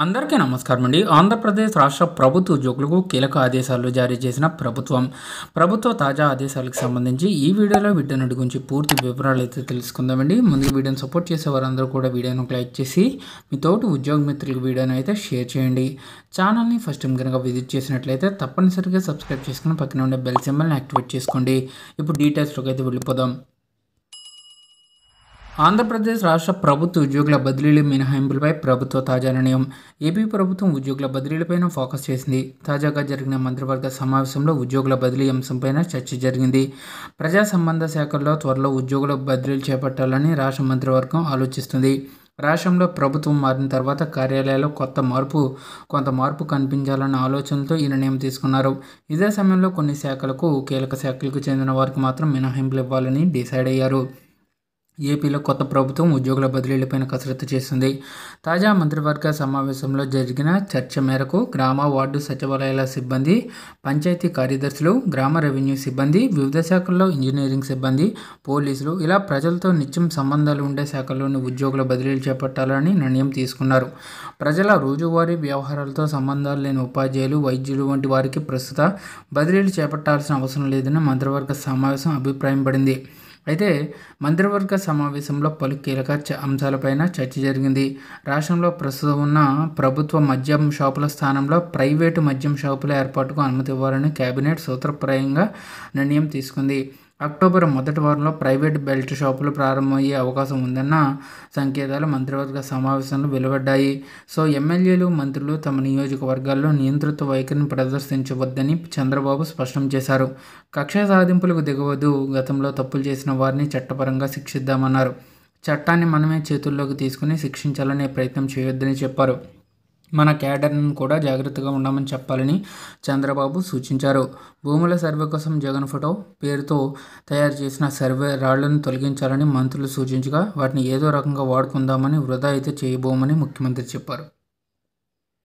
అందరికీ నమస్కారం అండి. ఆంధ్రప్రదేశ్ రాష్ట్ర ప్రభుత్వ ఉద్యోగులకు కీలక ఆదేశాలు జారీ చేసిన ప్రభుత్వ తాజా ఆదేశాలకు సంబంధించి ఈ వీడియోలో వీటన్నిటి గురించి పూర్తి వివరాలు అయితే తెలుసుకుందామండి. ముందుగా వీడియోని సపోర్ట్ చేసే వారందరూ కూడా వీడియోను లైక్ చేసి మీ తోటి ఉద్యోగ మిత్రులకు వీడియోని అయితే షేర్ చేయండి. ఛానల్ని ఫస్ట్ టైం కనుక విజిట్ చేసినట్లయితే తప్పనిసరిగా సబ్స్క్రైబ్ చేసుకుని పక్కన ఉండే బెల్ సింబల్ని యాక్టివేట్ చేసుకోండి. ఇప్పుడు డీటెయిల్స్లోకి అయితే వెళ్ళిపోదాం. ఆంధ్రప్రదేశ్ రాష్ట్ర ప్రభుత్వ ఉద్యోగుల బదిలీలు మినహాయింపులపై ప్రభుత్వ తాజా నిర్ణయం. ఏపీ ప్రభుత్వం ఉద్యోగుల బదిలీలపైన ఫోకస్ చేసింది. తాజాగా జరిగిన మంత్రివర్గ సమావేశంలో ఉద్యోగుల బదిలీ అంశంపైన చర్చ జరిగింది. ప్రజా సంబంధ శాఖల్లో త్వరలో ఉద్యోగుల బదిలీలు చేపట్టాలని రాష్ట్ర మంత్రివర్గం ఆలోచిస్తుంది. రాష్ట్రంలో ప్రభుత్వం మారిన తర్వాత కార్యాలయాల్లో కొంత మార్పు కనిపించాలన్న ఆలోచనలతో ఈ నిర్ణయం తీసుకున్నారు. ఇదే సమయంలో కొన్ని కీలక శాఖలకు చెందిన వారికి మాత్రం మినహాయింపులు ఇవ్వాలని డిసైడ్ అయ్యారు. ఏపీలో కొత్త ప్రభుత్వం ఉద్యోగుల బదిలీలపైన కసరత్తు చేస్తుంది. తాజా మంత్రివర్గ సమావేశంలో జరిగిన చర్చ మేరకు గ్రామ వార్డు సచివాలయాల సిబ్బంది, పంచాయతీ కార్యదర్శులు, గ్రామ రెవెన్యూ సిబ్బంది, వివిధ శాఖల్లో ఇంజనీరింగ్ సిబ్బంది, పోలీసులు ఇలా ప్రజలతో నిత్యం సంబంధాలు ఉండే శాఖల్లోని ఉద్యోగుల బదిలీలు చేపట్టాలని నిర్ణయం తీసుకున్నారు. ప్రజల రోజువారీ వ్యవహారాలతో సంబంధాలు లేని ఉపాధ్యాయులు, వైద్యులు వంటి వారికి ప్రస్తుత బదిలీలు చేపట్టాల్సిన అవసరం లేదని మంత్రివర్గ సమావేశం అభిప్రాయపడింది. అయితే మంత్రివర్గ సమావేశంలో పలు కీలక అంశాలపైన చర్చ జరిగింది. రాష్ట్రంలో ప్రస్తుతం ఉన్న ప్రభుత్వ మద్యం షాపుల స్థానంలో ప్రైవేటు మద్యం షాపుల ఏర్పాటుకు అనుమతి ఇవ్వాలని కేబినెట్ సూత్రప్రాయంగా నిర్ణయం తీసుకుంది. అక్టోబర్ మొదటి వారంలో ప్రైవేట్ బెల్ట్ షాపులు ప్రారంభమయ్యే అవకాశం ఉందన్న సంకేతాలు మంత్రివర్గ సమావేశంలో వెలువడ్డాయి. ఎమ్మెల్యేలు, మంత్రులు తమ నియోజకవర్గాల్లో నియంతృత్వ వైఖరిని ప్రదర్శించవద్దని చంద్రబాబు స్పష్టం చేశారు. కక్ష సాధింపులకు దిగవద్దు, గతంలో తప్పులు చేసిన వారిని చట్టపరంగా శిక్షిద్దామన్నారు. చట్టాన్ని మనమే చేతుల్లోకి తీసుకుని శిక్షించాలనే ప్రయత్నం చేయొద్దని చెప్పారు. మన క్యాడర్ను కూడా జాగ్రత్తగా ఉండమని చెప్పాలని చంద్రబాబు సూచించారు. భూముల సర్వే కోసం జగన్ ఫోటో పేరుతో తయారు చేసిన సర్వే రాళ్లను తొలగించాలని మంత్రులు సూచించగా వాటిని ఏదో రకంగా వాడుకుందామని వృధా అయితే చేయబోమని ముఖ్యమంత్రి చెప్పారు.